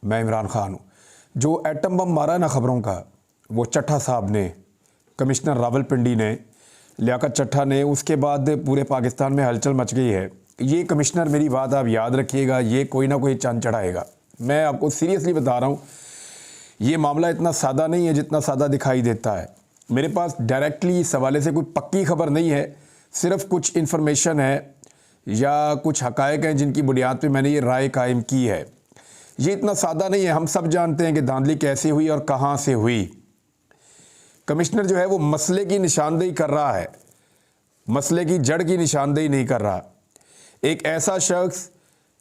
मैं इमरान खान हूँ। जो एटम बम मारा ना खबरों का, वो चट्ठा साहब ने, कमिश्नर रावलपिंडी ने, लियाकत चट्ठा ने, उसके बाद पूरे पाकिस्तान में हलचल मच गई है। ये कमिश्नर, मेरी बात आप याद रखिएगा, ये कोई ना कोई चंद चढ़ाएगा। मैं आपको सीरियसली बता रहा हूँ, ये मामला इतना सादा नहीं है जितना सादा दिखाई देता है। मेरे पास डायरेक्टली इस हवाले से कोई पक्की खबर नहीं है, सिर्फ कुछ इन्फॉर्मेशन है या कुछ हकायक हैं जिनकी बुनियाद पे मैंने ये राय कायम की है। ये इतना सादा नहीं है। हम सब जानते हैं कि धांधली कैसे हुई और कहाँ से हुई। कमिश्नर जो है वो मसले की निशानदेही कर रहा है, मसले की जड़ की निशानदेही नहीं कर रहा। एक ऐसा शख्स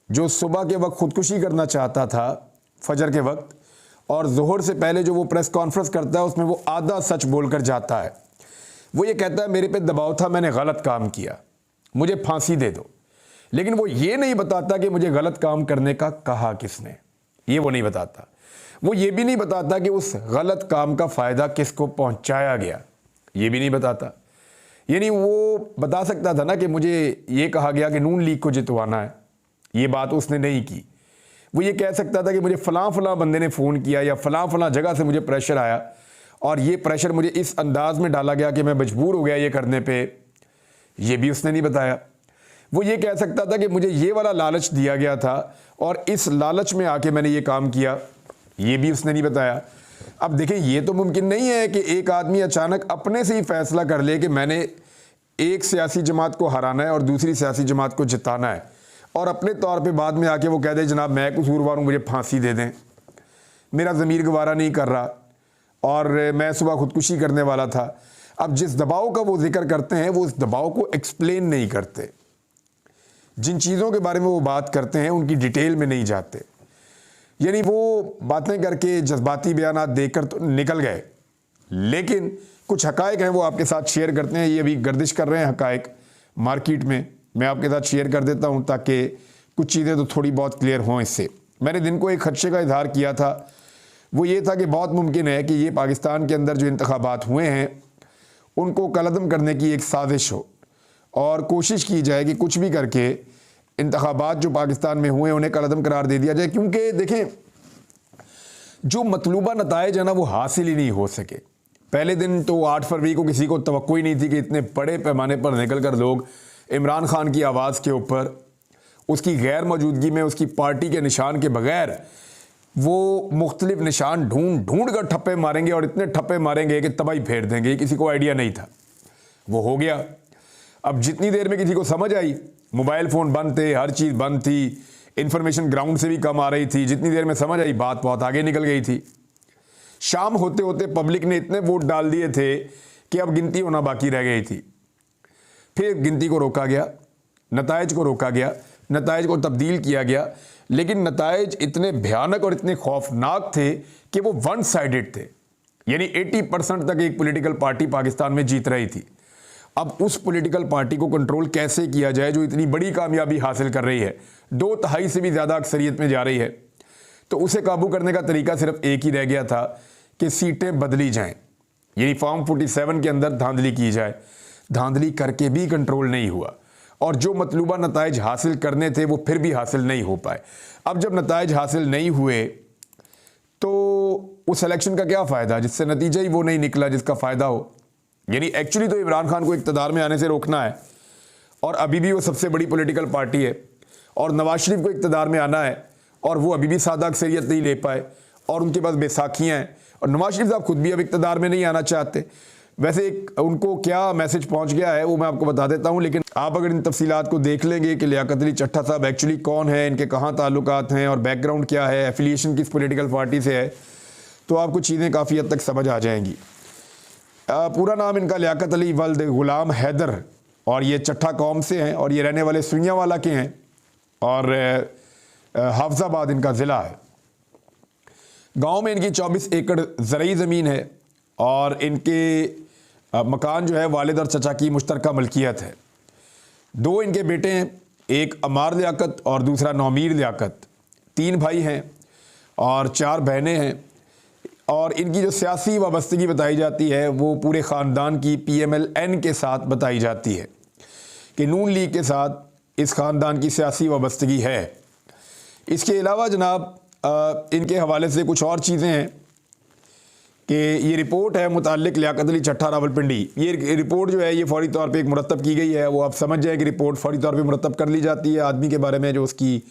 जो सुबह के वक्त खुदकुशी करना चाहता था, फजर के वक्त, और ज़ोहर से पहले जो वो प्रेस कॉन्फ्रेंस करता है उसमें वो आधा सच बोलकर जाता है। वो ये कहता है मेरे पे दबाव था, मैंने गलत काम किया, मुझे फांसी दे दो। लेकिन वो ये नहीं बताता कि मुझे गलत काम करने का कहा किसने, ये वो नहीं बताता। वो ये भी नहीं बताता कि उस गलत काम का फ़ायदा किसको पहुंचाया गया, ये भी नहीं बताता। यानी वो बता सकता था ना कि मुझे ये कहा गया कि नून लीग को जितवाना है, ये बात उसने नहीं की। वो ये कह सकता था कि मुझे फ़लाँ फ़लाँ बंदे ने फ़ोन किया या फ़लाँ फ़लाँ जगह से मुझे प्रेशर आया और ये प्रेशर मुझे इस अंदाज़ में डाला गया कि मैं मजबूर हो गया ये करने पे, ये भी उसने नहीं बताया। वो ये कह सकता था कि मुझे ये वाला लालच दिया गया था और इस लालच में आके मैंने ये काम किया, ये भी उसने नहीं बताया। अब देखें, ये तो मुमकिन नहीं है कि एक आदमी अचानक अपने से ही फैसला कर ले कि मैंने एक सियासी जमात को हराना है और दूसरी सियासी जमात को जिताना है, और अपने तौर पे बाद में आके वो कह दे जनाब मैं कसूरवार हूँ, मुझे फांसी दे दें, मेरा ज़मीर गवारा नहीं कर रहा और मैं सुबह खुदकुशी करने वाला था। अब जिस दबाव का वो जिक्र करते हैं वो उस दबाव को एक्सप्लेन नहीं करते। जिन चीज़ों के बारे में वो बात करते हैं उनकी डिटेल में नहीं जाते। यानी वो बातें करके जज्बाती बयानात देकर तो निकल गए, लेकिन कुछ हकायक हैं वो आपके साथ शेयर करते हैं। ये अभी गर्दिश कर रहे हैं हकायक मार्केट में, मैं आपके साथ शेयर कर देता हूं ताकि कुछ चीज़ें तो थोड़ी बहुत क्लियर हों इससे। मैंने दिन को एक खदशे का इजहार किया था, वो ये था कि बहुत मुमकिन है कि ये पाकिस्तान के अंदर जो इंतखाबात हुए हैं उनको कलअदम करने की एक साजिश हो और कोशिश की जाए कि कुछ भी करके इंतखाबात जो पाकिस्तान में हुए उन्हें कलअदम करार दे दिया जाए। क्योंकि देखें, जो मतलूबा नताइज है ना वो हासिल ही नहीं हो सके। पहले दिन तो 8 फरवरी को किसी को तवक्को ही नहीं थी कि इतने बड़े पैमाने पर निकल कर लोग इमरान खान की आवाज़ के ऊपर, उसकी गैर मौजूदगी में, उसकी पार्टी के निशान के बगैर वो मुख्तलिफ निशान ढूंढ कर ठप्पे मारेंगे और इतने ठप्पे मारेंगे कि तबाही फेर देंगे। ये किसी को आइडिया नहीं था, वो हो गया। अब जितनी देर में किसी को समझ आई, मोबाइल फ़ोन बंद थे, हर चीज़ बंद थी, इन्फॉर्मेशन ग्राउंड से भी कम आ रही थी, जितनी देर में समझ आई बात बहुत आगे निकल गई थी। शाम होते होते पब्लिक ने इतने वोट डाल दिए थे कि अब गिनती होना बाकी रह गई थी। फिर गिनती को रोका गया, नताइज को रोका गया, नताइज को तब्दील किया गया, लेकिन नताइज इतने भयानक और इतने खौफनाक थे कि वो वन साइडेड थे। यानी 80% तक एक पॉलिटिकल पार्टी पाकिस्तान में जीत रही थी। अब उस पॉलिटिकल पार्टी को कंट्रोल कैसे किया जाए जो इतनी बड़ी कामयाबी हासिल कर रही है, 2/3 से भी ज़्यादा अक्सरियत में जा रही है, तो उसे काबू करने का तरीका सिर्फ एक ही रह गया था कि सीटें बदली जाएं, यानी फॉर्म 47 के अंदर धांधली की जाए। धांधली करके भी कंट्रोल नहीं हुआ और जो मतलूबा नताइज हासिल करने थे वो फिर भी हासिल नहीं हो पाए। अब जब नताइज हासिल नहीं हुए तो उस इलेक्शन का क्या फ़ायदा जिससे नतीजा ही वो नहीं निकला जिसका फ़ायदा हो। यानी एक्चुअली तो इमरान खान को इक़्तिदार में आने से रोकना है और अभी भी वो सबसे बड़ी पॉलिटिकल पार्टी है, और नवाज शरीफ को इक़्तिदार में आना है और वो अभी भी सादा अक्सरियत नहीं ले पाए और उनके पास बैसाखियाँ हैं, और नवाज शरीफ साहब खुद भी अब इक़्तिदार में नहीं आना चाहते। वैसे एक उनको क्या मैसेज पहुंच गया है वो मैं आपको बता देता हूं, लेकिन आप अगर इन तफसीलात को देख लेंगे कि लियाकत अली चट्ठा साहब एक्चुअली कौन है, इनके कहाँ ताल्लुकात हैं और बैकग्राउंड क्या है, एफिलिएशन किस पॉलिटिकल पार्टी से है, तो आपको चीज़ें काफ़ी हद तक समझ आ जाएंगी। पूरा नाम इनका लियाकत अली वल्द गुलाम हैदर, और ये चट्ठा कौम से हैं और ये रहने वाले सुइयाँवाला के हैं और हाफजाबाद इनका ज़िला है। गाँव में इनकी 24 एकड़ ज़रई ज़मीन है और इनके मकान जो है वालिद और चचा की मुश्तरका मलकियत है। 2 इनके बेटे हैं, एक अमार लियाकत और दूसरा नौमीर लियाकत। 3 भाई हैं और 4 बहनें हैं। और इनकी जो सियासी वाबस्तगी बताई जाती है वो पूरे ख़ानदान की PMLN के साथ बताई जाती है कि नून लीग के साथ इस ख़ानदान की सियासी वाबस्तगी है। इसके अलावा जनाब इनके हवाले से कुछ और चीज़ें हैं कि ये रिपोर्ट है मुताल्लिक लियाकत अली चट्ठा रावलपिंडी। ये रिपोर्ट जो है ये फौरी तौर पे एक मुरतब की गई है। वो आप समझ जाए कि रिपोर्ट फौरी तौर पे मुरतब कर ली जाती है आदमी के बारे में जो उसकी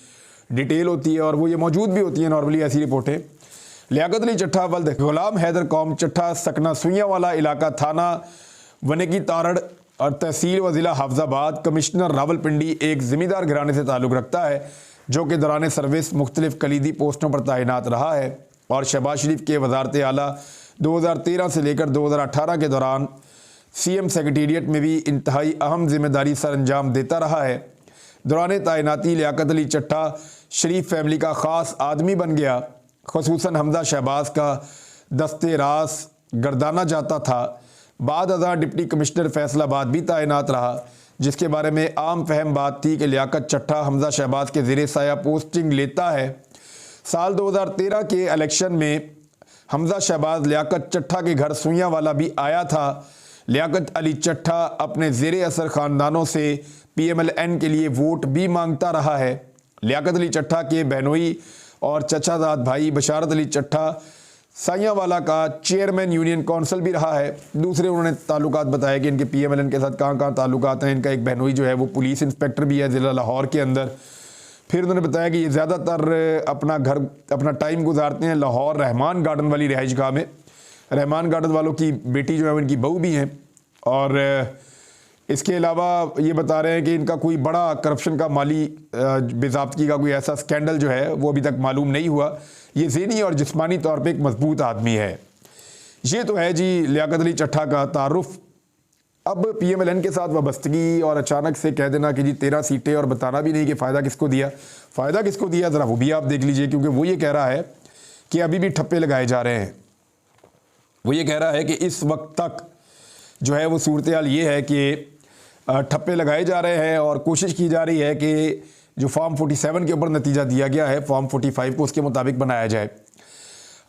डिटेल होती है, और वो ये मौजूद भी होती है नॉर्मली ऐसी रिपोर्टें। लियाकत अली चट्ठा वल्द गुलाम हैदर कौम चट्ठा सकना सुइयाँ वाला इलाका थाना वनेकी तारड़ और तहसील व ज़िला हाफजाबाद। कमिश्नर रावलपिंडी एक ज़मींदार घराने से ताल्लुक़ रखता है जो कि दौरान सर्विस मुख्तलिफ कलीदी पोस्टों पर तैनात रहा है और शहबाज शरीफ के वजारत आला 2013 से लेकर 2018 के दौरान CM सेक्रेटेरिएट में भी इंतहाई अहम जिम्मेदारी सर अंजाम देता रहा है। दौरान तैनाती लियाकत अली चट्ठा शरीफ फैमिली का ख़ास आदमी बन गया, ख़ुसूसन हमदा शहबाज का दस्ते रास गर्दाना जाता था। बाद अज़ा डिप्टी कमिश्नर फैसलाबाद भी तैनात रहा, जिसके बारे में आम फहम बात थी कि लियाकत चट्ठा हमदा शहबाज के ज़ेरे साया पोस्टिंग लेता है। साल 2013 के इलेक्शन में हमजा शहबाज लियाकत चट्ठा के घर सुइयाँ वाला भी आया था। लियाकत अली चट्ठा अपने ज़ेरे असर ख़ानदानों से PMLN के लिए वोट भी मांगता रहा है। लियाकत अली चट्ठा के बहनोई और चचाजाद भाई बशारत अली चट्ठा साइयावाला का चेयरमैन यूनियन काउंसिल भी रहा है। दूसरे उन्होंने ताल्लुकात बताया कि इनके PMLN के साथ कहाँ कहाँ ताल्लुकात हैं। इनका एक बहनोई जो है वो पुलिस इंस्पेक्टर भी है ज़िला लाहौर के अंदर। फिर उन्होंने बताया कि ये ज़्यादातर अपना टाइम गुजारते हैं लाहौर रहमान गार्डन वाली रिहाइश गाह में। रहमान गार्डन वालों की बेटी जो है उनकी बहू भी हैं, और इसके अलावा ये बता रहे हैं कि इनका कोई बड़ा करप्शन का माली बेज़ाब्तगी का कोई ऐसा स्कैंडल जो है वो अभी तक मालूम नहीं हुआ। ये ज़हनी और जिस्मानी तौर पे एक मजबूत आदमी है। ये तो है जी लियाकत अली चट्ठा का तारुफ। अब PMLN के साथ वाबस्तगी और अचानक से कह देना कि जी 13 सीटें और बताना भी नहीं कि फ़ायदा किसको दिया, फ़ायदा किसको दिया ज़रा वो भी आप देख लीजिए, क्योंकि वो ये कह रहा है कि अभी भी ठप्पे लगाए जा रहे हैं। वो ये कह रहा है कि इस वक्त तक जो है वो सूरत हाल ये है कि ठप्पे लगाए जा रहे हैं और कोशिश की जा रही है कि जो फॉर्म 47 के ऊपर नतीजा दिया गया है फॉर्म 45 को उसके मुताबिक बनाया जाए।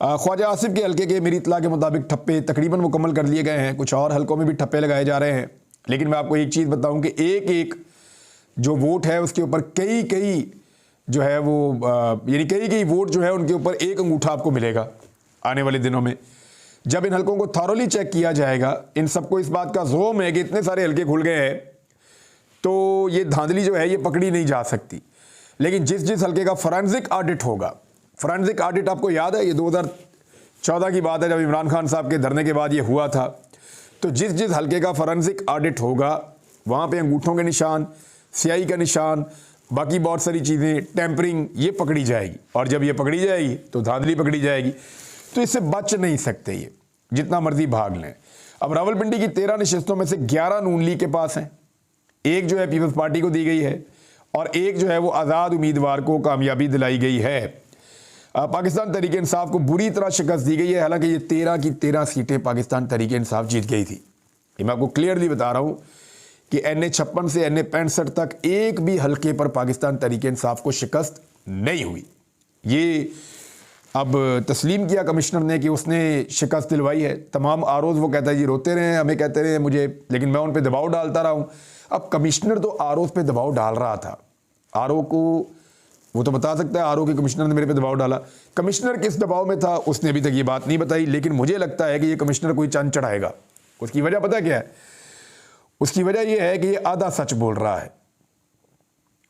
ख्वाजा आसिफ के हल्के के मेरी इत्तला के मुताबिक ठप्पे तकरीबन मुकम्मल कर लिए गए हैं। कुछ और हल्कों में भी ठप्पे लगाए जा रहे हैं, लेकिन मैं आपको एक चीज़ बताऊं कि एक एक जो वोट है उसके ऊपर कई जो है वो यानी कई वोट जो है उनके ऊपर एक अंगूठा आपको मिलेगा आने वाले दिनों में। जब इन हल्कों को थॉरोली चेक किया जाएगा, इन सबको इस बात का ज़ोम है कि इतने सारे हल्के खुल गए हैं तो ये धांधली जो है ये पकड़ी नहीं जा सकती। लेकिन जिस हल्के का फॉरेंसिक ऑडिट होगा, फॉरेंसिक ऑडिट आपको याद है ये 2014 की बात है जब इमरान खान साहब के धरने के बाद ये हुआ था, तो जिस हल्के का फॉरेंसिक ऑडिट होगा वहाँ पे अंगूठों के निशान, स्याही का निशान, बाकी बहुत सारी चीज़ें, टेम्परिंग, ये पकड़ी जाएगी। और जब ये पकड़ी जाएगी तो धांधली पकड़ी जाएगी। तो इससे बच नहीं सकते ये, जितना मर्जी भाग लें। अब रावलपिंडी की 13 नशिस्तों में से 11 नून लीग के पास हैं, एक जो है पीपल्स पार्टी को दी गई है और एक जो है वो आज़ाद उम्मीदवार को कामयाबी दिलाई गई है। पाकिस्तान तहरीक इंसाफ को बुरी तरह शिकस्त दी गई है। हालांकि ये 13 की 13 सीटें पाकिस्तान तहरीक इंसाफ जीत गई थी। ये मैं आपको क्लियरली बता रहा हूँ कि NA56 से NA65 तक एक भी हल्के पर पाकिस्तान तहरीक इंसाफ को शिकस्त नहीं हुई। ये अब तस्लीम किया कमिश्नर ने कि उसने शिकस्त दिलवाई है। तमाम आरोज़ वो कहता है जी रोते रहे, हमें कहते रहे मुझे, लेकिन मैं उन पर दबाव डालता रहा हूँ। अब कमिश्नर तो आरोज़ पे दबाव डाल रहा था, आरओ को वो तो बता सकता है आरओ के कमिश्नर ने मेरे पे दबाव डाला। कमिश्नर किस दबाव में था उसने अभी तक ये बात नहीं बताई, लेकिन मुझे लगता है कि ये कमिश्नर कोई चंद चढ़ाएगा। उसकी वजह पता क्या है? उसकी वजह यह है कि ये आधा सच बोल रहा है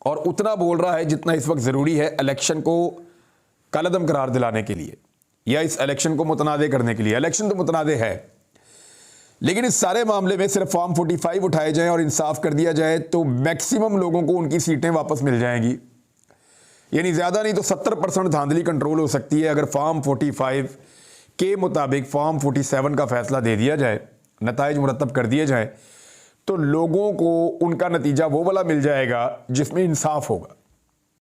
और उतना बोल रहा है जितना इस वक्त ज़रूरी है इलेक्शन को कलअदम करार दिलाने के लिए या इस इलेक्शन को मुतनाज़े करने के लिए। इलेक्शन तो मुतनाज़े है, लेकिन इस सारे मामले में सिर्फ फॉर्म 45 उठाए जाएं और इंसाफ कर दिया जाए तो मैक्सिमम लोगों को उनकी सीटें वापस मिल जाएंगी। यानी ज़्यादा नहीं तो 70% धांधली कंट्रोल हो सकती है अगर फॉर्म 45 के मुताबिक फॉर्म 47 का फैसला दे दिया जाए, नताइज मुरतब कर दिए जाए, तो लोगों को उनका नतीजा वो वाला मिल जाएगा जिसमें इंसाफ होगा।